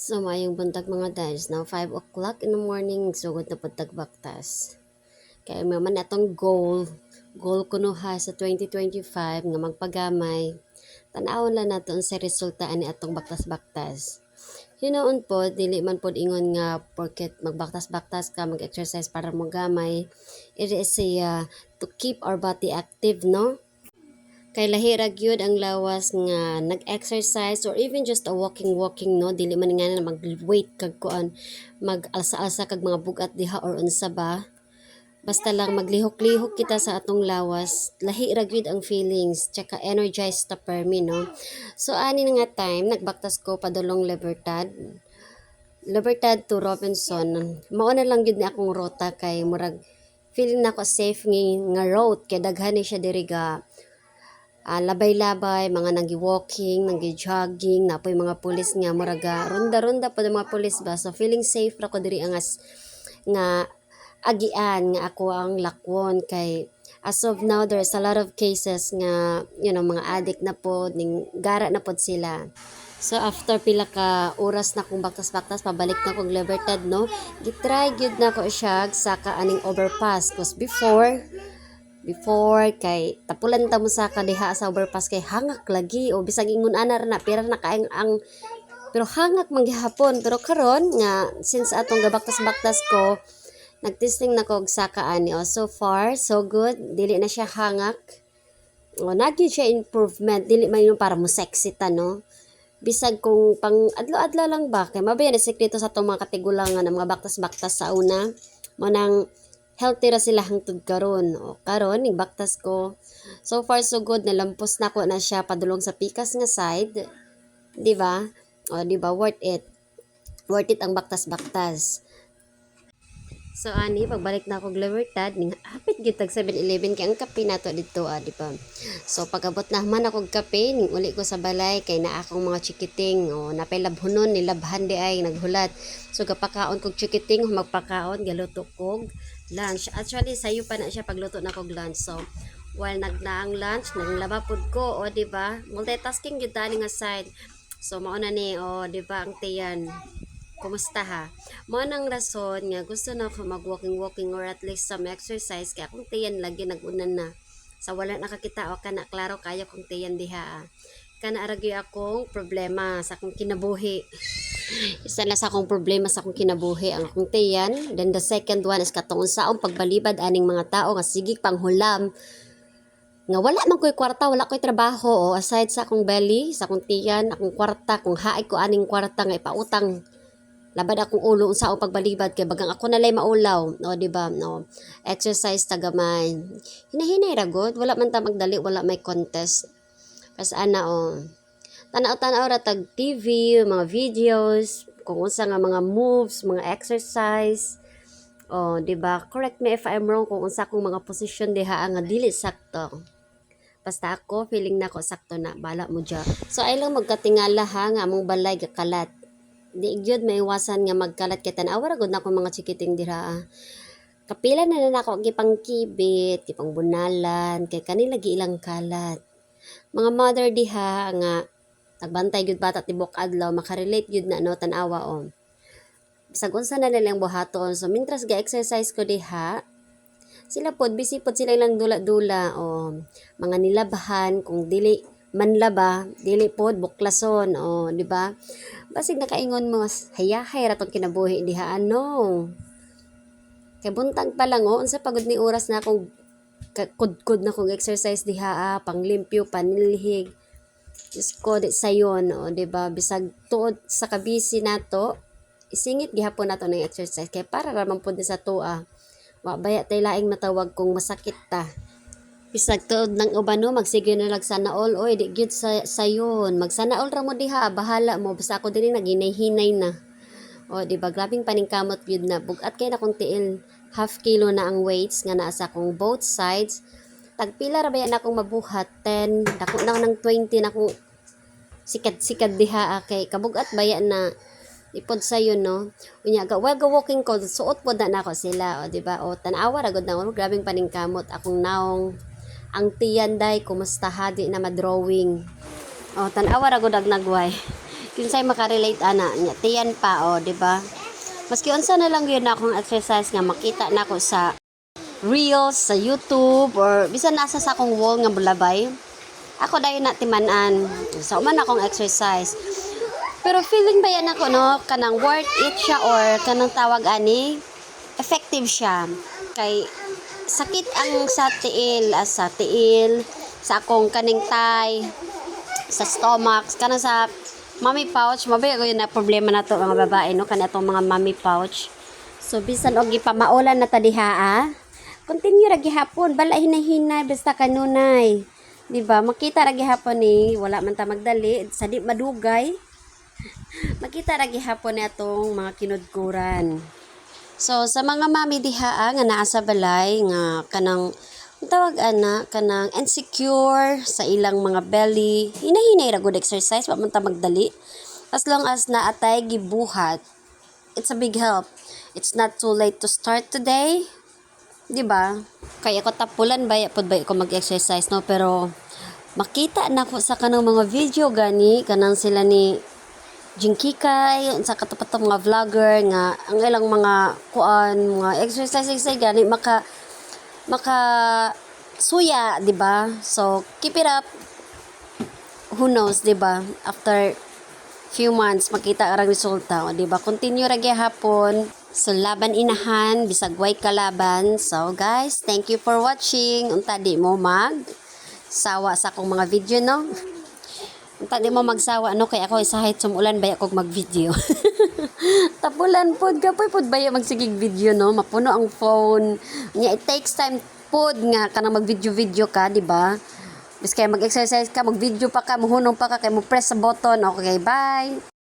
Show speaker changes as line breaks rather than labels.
So, maayong buntag mga dads. Now, 5 o'clock in the morning, sugod na pagtagbaktas. Kaya maman atong goal ko no ha sa 2025 nga magpagamay. Tanawon lang naton sa resulta ani atong baktas-baktas. Hinoon po, dili man pod ingon nga porket magbaktas-baktas ka, mag-exercise para mo gamay. It is to keep our body active, no? Kay lahira gyud ang lawas nga nag-exercise or even just a walking no, dili man nga na mag-weight kag kuan, mag-alsa-alsa kag mga bugat diha or unsa ba. Basta lang maglihok-lihok kita sa atong lawas, lahira gyud ang feelings, tsaka energized ta permi, no. So ani na nga time nagbaktas ko padulong Libertad to Robinson. Mao na lang gyud ni akong rota kay murag feeling nako safe nga road kay daghan ni siya diri ga labay-labay, mga nanggi-walking, nanggi-jogging, napoy mga pulis nga muraga ronda-ronda pa mga pulis ba. So feeling safe ra ko diri angas nga agian nga ako ang lakwon kay as of now there's a lot of cases nga mga addict na pod ning gara na pod sila. So after pila ka oras na kong baktas-baktas pabalik na kong Libertad, no, gitry gyud na ko siya sa kaaning overpass cause before kay tapulan ta mo sa kadiha sa overpass kay hangak lagi o bisag ingon ana na pira na kaang ang pero hangak man gihapon. Pero karon nga since atong gabaktas-baktas ko nagtesting na ko og saka ani so far so good, dili na siya hangak o nagyud siya improvement, dili man yun para mo sexy ta, no. Bisag kung pang adlaw-adlaw lang ba kay mabayan na sekreto sa atong mga katigulangan ng mga baktas-baktas sa una mo nang healthy ra sila hangtod karon. O karon nigbaktas ko. So far so good, nalampos na ko na siya padulong sa pikas nga side. Di ba? O di ba worth it. Worth it ang baktas-baktas. So ani pagbalik na ako Libertad ning hapit gyud tag 7-Eleven kay ang kape nato dito di ba. So pagabot na man ako kape ning uli ko sa balay kay naa akong mga chikiting o napay labhonon nilabhan di ay naghulat. So gapakaon kog chikiting magpakaon galuto kog lunch. Actually sayo pa na siya pagluto na kog lunch. So while naglaang lunch naglaba pud ko o di ba. Multitasking gyud tani nga side. So mao na ni o di ba ang tiyan. Kumusta ha? Mo nang rason nga gusto na ako mag-walking or at least some exercise kaya akong tiyan lagi nagunan na. Sa wala nakakita o kana klaro kaya kong tiyan diha. Kana aragyo akong problema sa akong kinabuhi. Isa na sa akong problema sa akong kinabuhi ang akong tiyan. Then the second one is katong unsaon pagbalibad aning mga tao nga sige panghulam nga wala man ko'y kwarta, wala ko'y trabaho o aside sa akong belly, sa akong tiyan, akong kwarta, kung haay ko aning kwarta nga ipautang labad akong ulo unsa akong pagbalibad kay bagang ako nalay maulaw no di ba no exercise tagamay hinahinay ra gud wala man ta magdali wala may contest kas ana tanaw-tanaw ra tag TV mga videos kung unsa nga mga moves mga exercise di ba correct me if I'm wrong kung unsa akong mga position diha nga dili sakto. Basta ako feeling nako sakto na bala mo dya. So ay lang magkatingala ha nga among balay gakalat. Di gyud maiwasan nga magkalat kay tan-aw ra gud nako mga chikiting dira. Kapila na nako gipang kibit, gipang bunalan kay kani lagi ilang kalat. Mga mother diha nga nagbantay gyud bata tibok adlaw makarelate gyud na no tan-awa bisag unsa na nilang buhaton. So mintras ga-exercise ko diha, sila pod busy pod sila lang dula-dula mga nilabahan kung dili manlaba, dili pod buklason di ba? Basig nakaingon mo hayahay ra tong kinabuhi diha ano. Kay buntag pa lang unsa pagod ni oras na akong kudkod na kong exercise diha panglimpyo panilhig. Just ko di sayon di ba bisag tuod sa kabisi nato isingit gihapon nato ng exercise kay para ra man pod sa tuwa. Wa baya tay laing matawag kung masakit ta. Bisag tuod ng ubano magsige na lang sana all di gyud sayon magsana all ra mo diha bahala mo basta ako diri naginay-hinay na di ba grabing paningkamot gyud na bugat kay na kung tiil half kilo na ang weights nga naa sa akong both sides tagpila ra baya na akong mabuhat 10 dako na ng 20 na akong sikad diha kay kabugat baya na ipod sayo no unya ga walking ko suot pod na nako sila di ba tan-awa ra gud na grabing paningkamot akong naong ang tiyan day kumusta hadi na madrawing tan-awa ra gud nagway Kinsay makarelate ana nya tiyan pa o, di ba? Maski unsa na lang yun akong exercise nga makita na ako sa reels sa YouTube or bisan nasa sa akong wall nga bulabay. Ako dayon na timan-an. Sa man akong exercise. Pero feeling ba yan ako no kanang worth it siya or kanang tawag ani effective siya. Kay sakit ang sa tiil, sa akong kaning tay, sa stomach, kanang sa mommy pouch, mabay ko yun na problema na to mga babae, no? Kana itong mga mommy pouch. So, bisan og ipamaulan na ta diha, continue ra gihapon, bala hinay-hinay, basta kanunay. Diba? Makita ra gihapon ni, wala man ta magdali, sa di madugay. Makita ra gihapon ni atong mga kinudkuran. So, sa mga mami diha, nga naa sa balay, nga kanang tawag ana kanang insecure sa ilang mga belly hinay-hinay ra good exercise wa man ta magdali as long as naatay gibuhat it's a big help. It's not too late to start today, di ba? Kaya ko tapulan baya pod ba ko mag-exercise no, pero makita na ko sa kanang mga video gani kanang sila ni Jinkikay sa katapatong mga vlogger nga ang ilang mga kuan mga exercise gani maka suya, 'di ba? So, keep it up. Who knows, 'di ba? After few months makita ang resulta, 'di ba? Continue ra gyapon. So, laban inahan bisag way kalaban. So, guys, thank you for watching. Unta di mo sawa sa akong mga video, no? Unta di mo magsawa no kay ako isahit sumulan baya kog mag-video. Tapulan pod gapoy pod baya magsigig video no, mapuno ang phone. Nya it takes time pod nga kanang mag-video ka, di ba? Bis kay mag-exercise ka, mag-video pa ka, muhunong pa ka kay mo press sa button. Okay, bye.